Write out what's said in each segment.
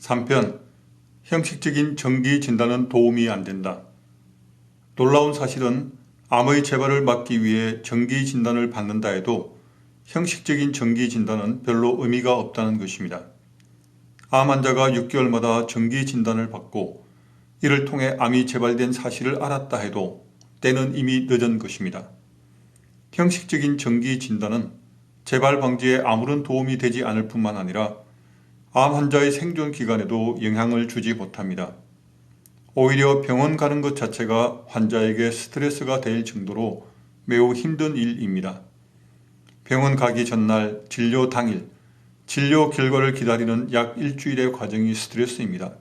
3편 형식적인 정기 진단은 도움이 안 된다. 놀라운 사실은 암의 재발을 막기 위해 정기 진단을 받는다 해도 형식적인 정기 진단은 별로 의미가 없다는 것입니다. 암 환자가 6개월마다 정기 진단을 받고 이를 통해 암이 재발된 사실을 알았다 해도 때는 이미 늦은 것입니다. 형식적인 정기 진단은 재발 방지에 아무런 도움이 되지 않을 뿐만 아니라 암 환자의 생존 기간에도 영향을 주지 못합니다. 오히려 병원 가는 것 자체가 환자에게 스트레스가 될 정도로 매우 힘든 일입니다. 병원 가기 전날, 진료 당일, 진료 결과를 기다리는 약 일주일의 과정이 스트레스입니다.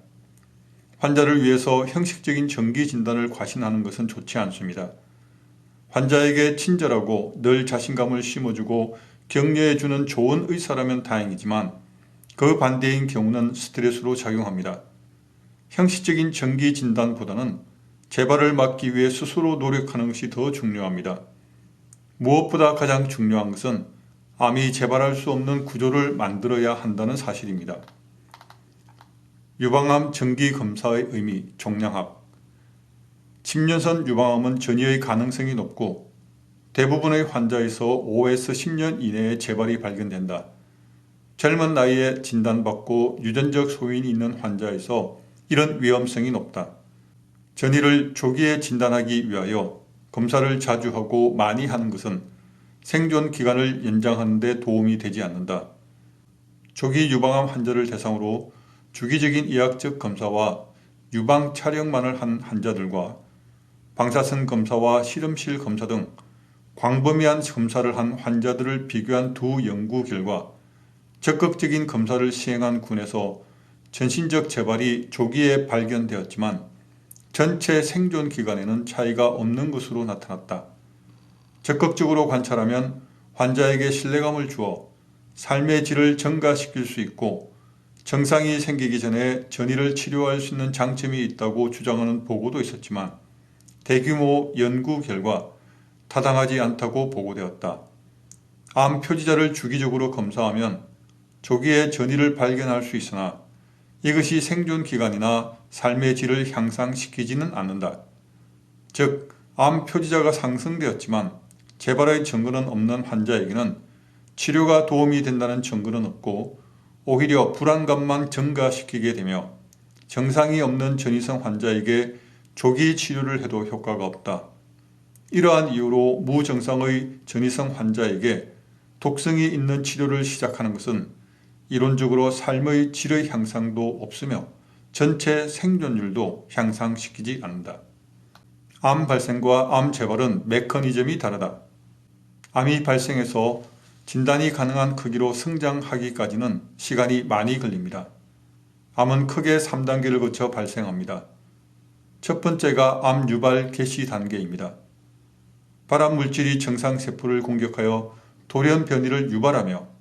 환자를 위해서 형식적인 정기 진단을 과신하는 것은 좋지 않습니다. 환자에게 친절하고 늘 자신감을 심어주고 격려해주는 좋은 의사라면 다행이지만 그 반대인 경우는 스트레스로 작용합니다. 형식적인 정기 진단보다는 재발을 막기 위해 스스로 노력하는 것이 더 중요합니다. 무엇보다 가장 중요한 것은 암이 재발할 수 없는 구조를 만들어야 한다는 사실입니다. 유방암 정기 검사의 의미, 종양학. 침년선 유방암은 전이의 가능성이 높고 대부분의 환자에서 5에서 10년 이내에 재발이 발견된다. 젊은 나이에 진단받고 유전적 소인이 있는 환자에서 이런 위험성이 높다. 전이를 조기에 진단하기 위하여 검사를 자주 하고 많이 하는 것은 생존 기간을 연장하는 데 도움이 되지 않는다. 조기 유방암 환자를 대상으로 주기적인 의학적 검사와 유방 촬영만을 한 환자들과 방사선 검사와 실험실 검사 등 광범위한 검사를 한 환자들을 비교한 두 연구 결과 적극적인 검사를 시행한 군에서 전신적 재발이 조기에 발견되었지만 전체 생존 기간에는 차이가 없는 것으로 나타났다. 적극적으로 관찰하면 환자에게 신뢰감을 주어 삶의 질을 증가시킬 수 있고 증상이 생기기 전에 전이를 치료할 수 있는 장점이 있다고 주장하는 보고도 있었지만 대규모 연구 결과 타당하지 않다고 보고되었다. 암 표지자를 주기적으로 검사하면 조기에 전이를 발견할 수 있으나 이것이 생존 기간이나 삶의 질을 향상시키지는 않는다. 즉, 암 표지자가 상승되었지만 재발의 증거는 없는 환자에게는 치료가 도움이 된다는 증거는 없고 오히려 불안감만 증가시키게 되며 증상이 없는 전이성 환자에게 조기 치료를 해도 효과가 없다. 이러한 이유로 무증상의 전이성 환자에게 독성이 있는 치료를 시작하는 것은 이론적으로 삶의 질의 향상도 없으며 전체 생존율도 향상시키지 않는다. 암 발생과 암 재발은 메커니즘이 다르다. 암이 발생해서 진단이 가능한 크기로 성장하기까지는 시간이 많이 걸립니다. 암은 크게 3단계를 거쳐 발생합니다. 첫 번째가 암 유발 개시 단계입니다. 발암 물질이 정상세포를 공격하여 돌연 변이를 유발하며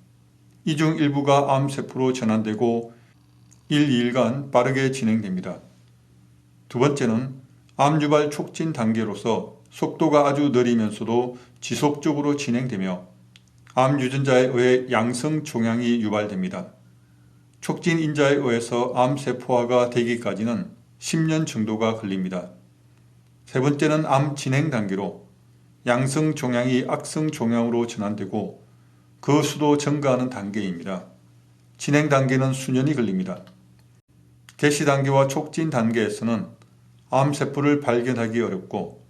이 중 일부가 암세포로 전환되고 1, 2일간 빠르게 진행됩니다. 두 번째는 암유발 촉진 단계로서 속도가 아주 느리면서도 지속적으로 진행되며 암 유전자에 의해 양성 종양이 유발됩니다. 촉진 인자에 의해서 암세포화가 되기까지는 10년 정도가 걸립니다. 세 번째는 암 진행 단계로 양성 종양이 악성 종양으로 전환되고 그 수도 증가하는 단계입니다. 진행 단계는 수년이 걸립니다. 개시 단계와 촉진 단계에서는 암세포를 발견하기 어렵고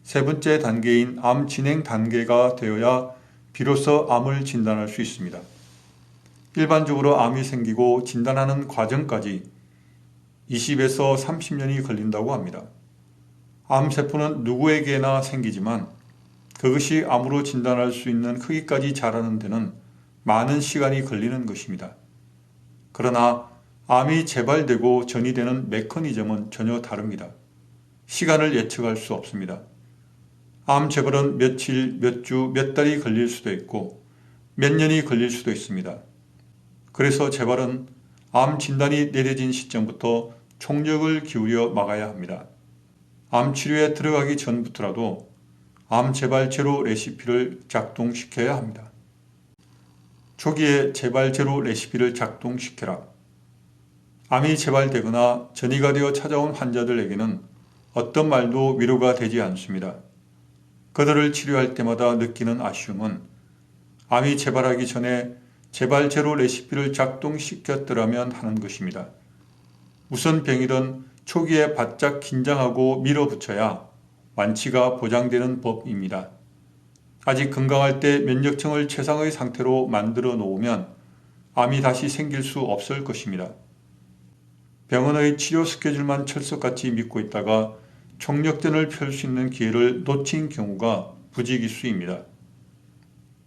세 번째 단계인 암 진행 단계가 되어야 비로소 암을 진단할 수 있습니다. 일반적으로 암이 생기고 진단하는 과정까지 20에서 30년이 걸린다고 합니다. 암세포는 누구에게나 생기지만 그것이 암으로 진단할 수 있는 크기까지 자라는 데는 많은 시간이 걸리는 것입니다. 그러나 암이 재발되고 전이되는 메커니즘은 전혀 다릅니다. 시간을 예측할 수 없습니다. 암 재발은 며칠, 몇 주, 몇 달이 걸릴 수도 있고 몇 년이 걸릴 수도 있습니다. 그래서 재발은 암 진단이 내려진 시점부터 총력을 기울여 막아야 합니다. 암 치료에 들어가기 전부터라도 암 재발 제로 레시피를 작동시켜야 합니다. 초기에 재발 제로 레시피를 작동시켜라. 암이 재발되거나 전이가 되어 찾아온 환자들에게는 어떤 말도 위로가 되지 않습니다. 그들을 치료할 때마다 느끼는 아쉬움은 암이 재발하기 전에 재발 제로 레시피를 작동시켰더라면 하는 것입니다. 무슨 병이든 초기에 바짝 긴장하고 밀어붙여야 완치가 보장되는 법입니다. 아직 건강할 때 면역층을 최상의 상태로 만들어 놓으면 암이 다시 생길 수 없을 것입니다. 병원의 치료 스케줄만 철석같이 믿고 있다가 총력전을 펼 수 있는 기회를 놓친 경우가 부지기수입니다.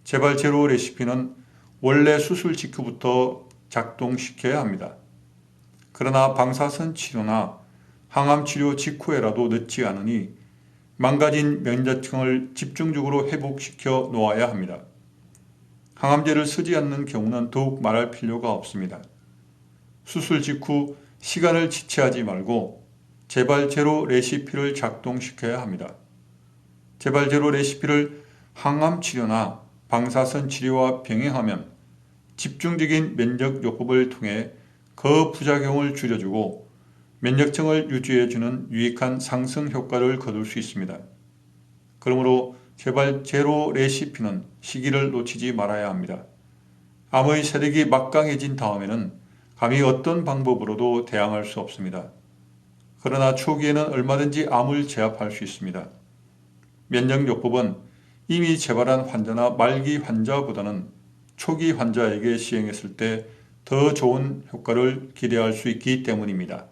재발 제로 레시피는 원래 수술 직후부터 작동시켜야 합니다. 그러나 방사선 치료나 항암 치료 직후에라도 늦지 않으니 망가진 면역층을 집중적으로 회복시켜 놓아야 합니다. 항암제를 쓰지 않는 경우는 더욱 말할 필요가 없습니다. 수술 직후 시간을 지체하지 말고 재발 제로 레시피를 작동시켜야 합니다. 재발 제로 레시피를 항암 치료나 방사선 치료와 병행하면 집중적인 면역요법을 통해 그 부작용을 줄여주고 면역층을 유지해주는 유익한 상승 효과를 거둘 수 있습니다. 그러므로 재발 제로 레시피는 시기를 놓치지 말아야 합니다. 암의 세력이 막강해진 다음에는 감히 어떤 방법으로도 대항할 수 없습니다. 그러나 초기에는 얼마든지 암을 제압할 수 있습니다. 면역요법은 이미 재발한 환자나 말기 환자보다는 초기 환자에게 시행했을 때 더 좋은 효과를 기대할 수 있기 때문입니다.